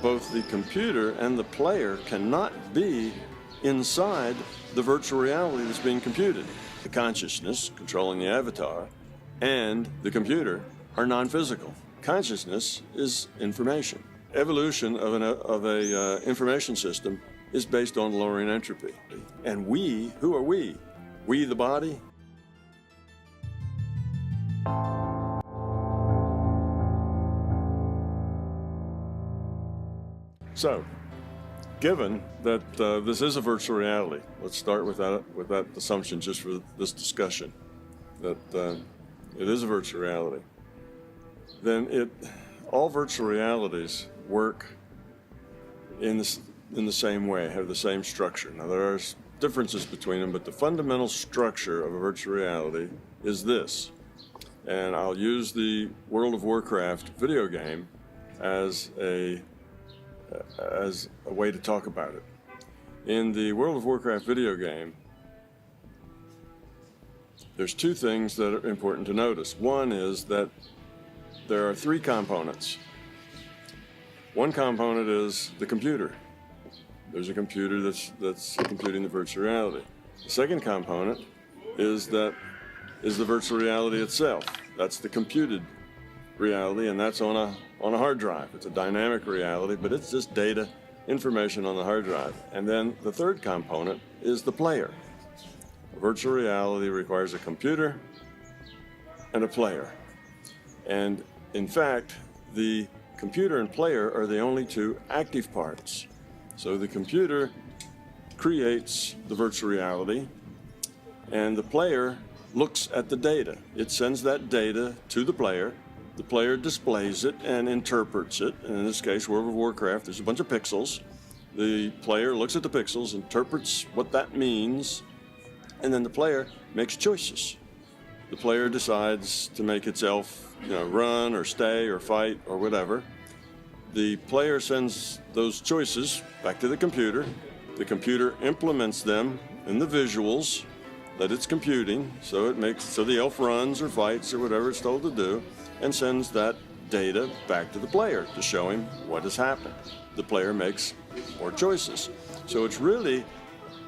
both the computer and the player cannot be inside the virtual reality that's being computed. The consciousness controlling the avatar and the computer are non-physical. Consciousness is information. Evolution of a information system is based on lowering entropy. And we, who are we? We the body? So, given that this is a virtual reality, let's start with that assumption just for this discussion, that it is a virtual reality. Then all virtual realities work in the same way, have the same structure. Now there are differences between them, but the fundamental structure of a virtual reality is this. And I'll use the World of Warcraft video game as a way to talk about it. In the World of Warcraft video game, there's two things that are important to notice. One is that there are three components. One component is the computer. There's a computer that's computing the virtual reality. The second component is the virtual reality itself. That's the computed reality, and that's on a hard drive. It's a dynamic reality, but it's just data, information on the hard drive. And then the third component is the player. Virtual reality requires a computer and a player. And in fact, the computer and player are the only two active parts. So the computer creates the virtual reality, and the player looks at the data. It sends that data to the player displays it and interprets it. And in this case, World of Warcraft, there's a bunch of pixels. The player looks at the pixels, interprets what that means, and then the player makes choices. The player decides to make its elf, run or stay or fight or whatever. The player sends those choices back to the computer. The computer implements them in the visuals that it's computing, so the elf runs or fights or whatever it's told to do, and sends that data back to the player to show him what has happened. The player makes more choices. So it's really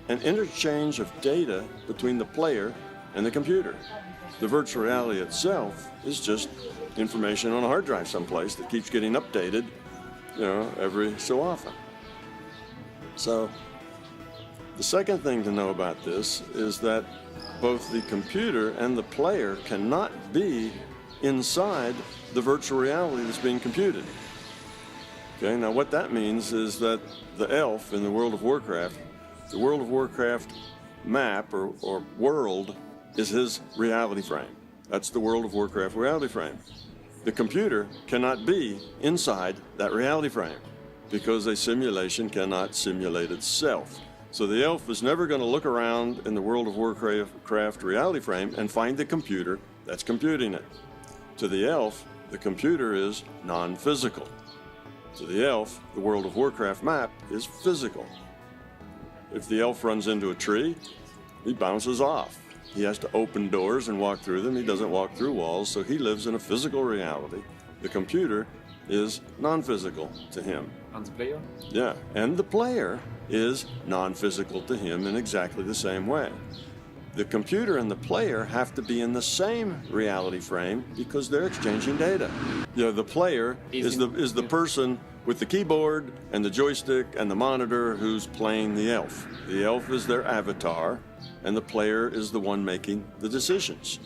an interchange of data between the player and the computer. The virtual reality itself is just information on a hard drive someplace that keeps getting updated, every so often. So the second thing to know about this is that both the computer and the player cannot be inside the virtual reality that's being computed. Okay, now what that means is that the elf in the World of Warcraft, the World of Warcraft map or world is his reality frame. That's the World of Warcraft reality frame. The computer cannot be inside that reality frame because a simulation cannot simulate itself. So the elf is never going to look around in the World of Warcraft reality frame and find the computer that's computing it. To the elf, the computer is non-physical. To the elf, the World of Warcraft map is physical. If the elf runs into a tree, he bounces off. He has to open doors and walk through them. He doesn't walk through walls, so he lives in a physical reality. The computer is non-physical to him. And the player? Yeah, and the player is non-physical to him in exactly the same way. The computer and the player have to be in the same reality frame because they're exchanging data. The player is the person with the keyboard and the joystick and the monitor who's playing the elf. The elf is their avatar, and the player is the one making the decisions.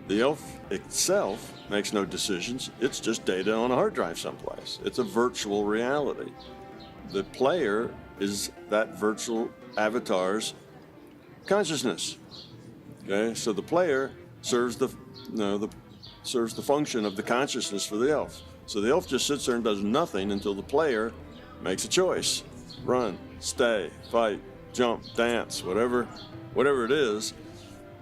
The elf itself makes no decisions. It's just data on a hard drive someplace. It's a virtual reality. The player is that virtual avatar's consciousness. Okay, so the player serves the function of the consciousness for the elf. So the elf just sits there and does nothing until the player makes a choice. Run, stay, fight, jump, dance, whatever it is.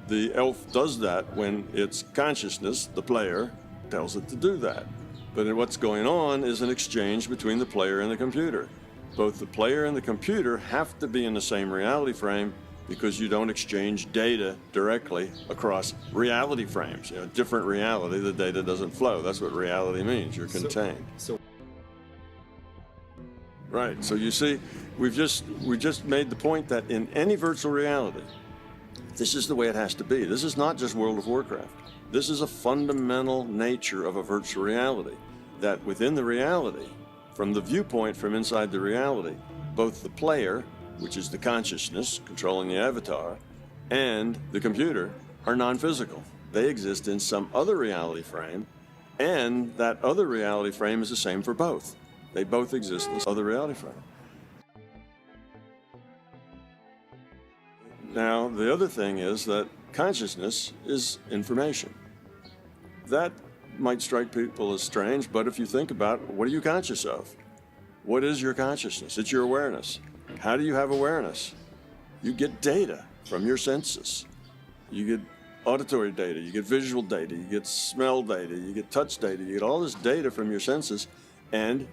The elf does that when its consciousness, the player, tells it to do that. But what's going on is an exchange between the player and the computer. Both the player and the computer have to be in the same reality frame because you don't exchange data directly across reality frames. Different reality, the data doesn't flow. That's what reality means. You're contained. Right. So you see, we just made the point that in any virtual reality, this is the way it has to be. This is not just World of Warcraft. This is a fundamental nature of a virtual reality, that within the reality, from the viewpoint from inside the reality, both the player, which is the consciousness controlling the avatar, and the computer are non-physical. They exist in some other reality frame, and that other reality frame is the same for both. They both exist in this other reality frame. Now, the other thing is that consciousness is information. That might strike people as strange, but if you think about it, what are you conscious of? What is your consciousness? It's your awareness. How do you have awareness? You get data from your senses. You get auditory data, you get visual data, you get smell data, you get touch data, you get all this data from your senses, and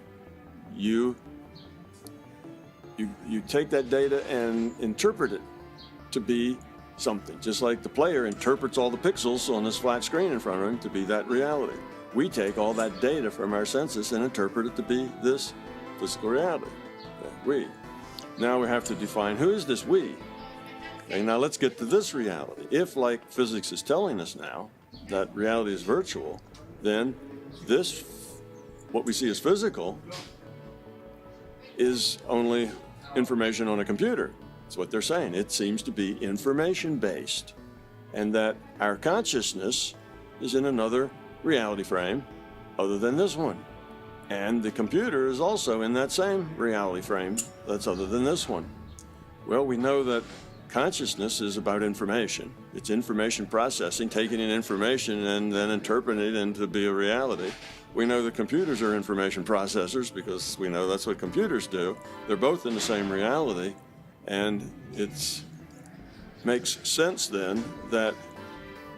you take that data and interpret it to be something, just like the player interprets all the pixels on this flat screen in front of him to be that reality. We take all that data from our senses and interpret it to be this physical reality. We. Now we have to define who is this we. Okay, now let's get to this reality. If, like physics is telling us now, that reality is virtual, then this, what we see as physical, is only information on a computer. That's what they're saying. It seems to be information-based, and that our consciousness is in another reality frame other than this one. And the computer is also in that same reality frame that's other than this one. Well, we know that consciousness is about information. It's information processing, taking in information and then interpreting it into be a reality. We know that computers are information processors because we know that's what computers do. They're both in the same reality, and it makes sense then that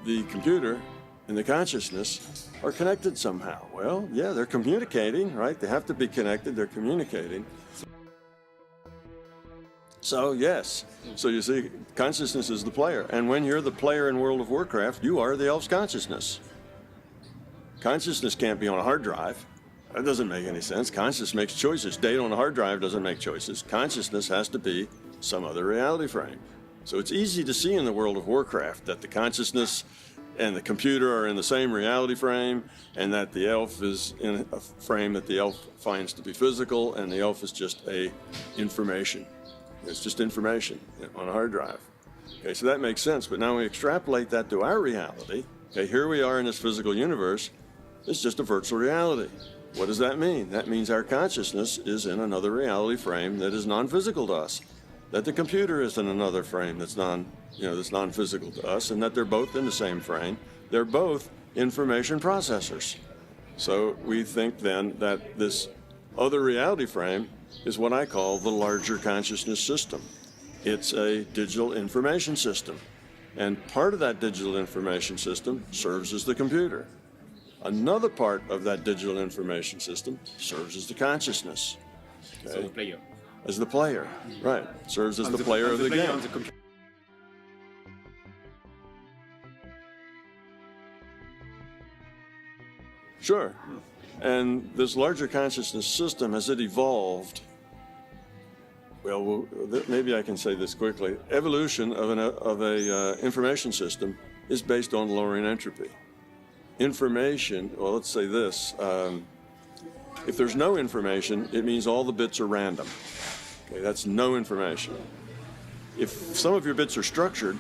the computer and the consciousness are connected somehow. Well, yeah, they're communicating, right? They have to be connected, they're communicating. So, yes. So you see, consciousness is the player. And when you're the player in World of Warcraft, you are the elf's consciousness. Consciousness can't be on a hard drive. That doesn't make any sense. Consciousness makes choices. Data on a hard drive doesn't make choices. Consciousness has to be some other reality frame. So it's easy to see in the World of Warcraft that the consciousness and the computer are in the same reality frame, and that the elf is in a frame that the elf finds to be physical, and the elf is just a information. It's just information on a hard drive. Okay, so that makes sense, but now we extrapolate that to our reality. Okay, here we are in this physical universe. It's just a virtual reality. What does that mean? That means our consciousness is in another reality frame that is non-physical to us, that the computer is in another frame that's non-physical to us, and that they're both in the same frame. They're both information processors. So we think then that this other reality frame is what I call the larger consciousness system. It's a digital information system, and part of that digital information system serves as the computer. Another part of that digital information system serves as the consciousness. Okay? So the player. As the player, right. Serves as the player of the game. Sure. And this larger consciousness system, as it evolved, well, maybe I can say this quickly. Evolution of an information system is based on lowering entropy. Information, well, let's say this. If there's no information, it means all the bits are random. Okay, that's no information. If some of your bits are structured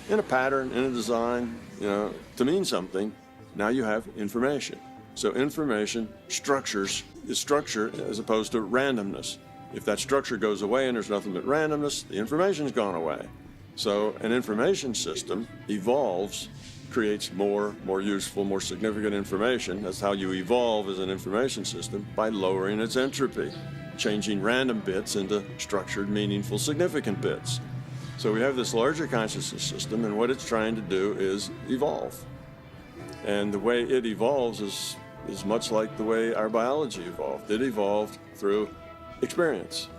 in a pattern, in a design, to mean something, now you have information. So information is structure as opposed to randomness. If that structure goes away and there's nothing but randomness, the information's gone away. So an information system evolves, creates more useful, more significant information. That's how you evolve as an information system, by lowering its entropy, changing random bits into structured, meaningful, significant bits. So we have this larger consciousness system, and what it's trying to do is evolve. And the way it evolves is much like the way our biology evolved. It evolved through experience.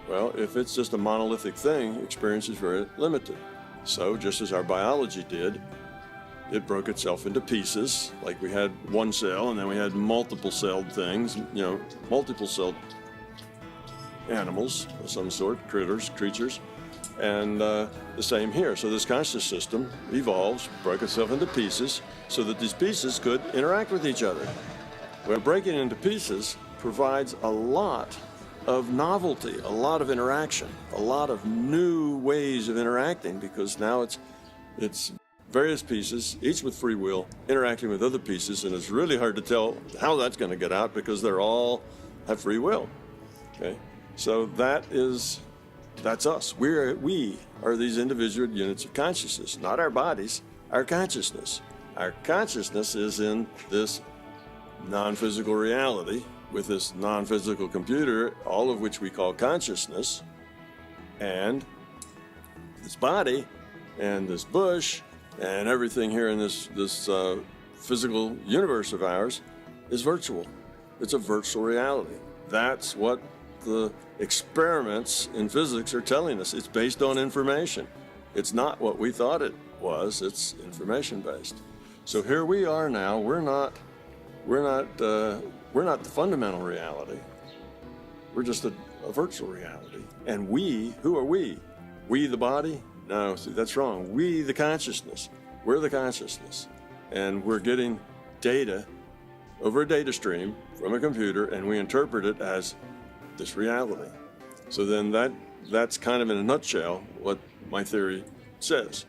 Well, if it's just a monolithic thing, experience is very limited. So just as our biology did, it broke itself into pieces. Like we had one cell, and then we had multiple celled things, multiple celled animals of some sort, creatures, and the same here. So this conscious system evolves, broke itself into pieces so that these pieces could interact with each other. Well, breaking into pieces provides a lot of novelty, a lot of interaction, a lot of new ways of interacting, because now it's various pieces, each with free will, interacting with other pieces, and it's really hard to tell how that's going to get out because they're all have free will. Okay, so that's us. We are these individual units of consciousness, not our bodies, our consciousness. Our consciousness is in this non-physical reality with this non-physical computer, all of which we call consciousness, and this body and this bush and everything here in this physical universe of ours is virtual. It's a virtual reality. That's what the experiments in physics are telling us. It's based on information. It's not what we thought it was. It's information based. So here we are now. We're not the fundamental reality. We're just a virtual reality. And who are we? We the body? No, see, that's wrong. We the consciousness. We're the consciousness. And we're getting data over a data stream from a computer, and we interpret it as this reality. So then that's kind of in a nutshell what my theory says.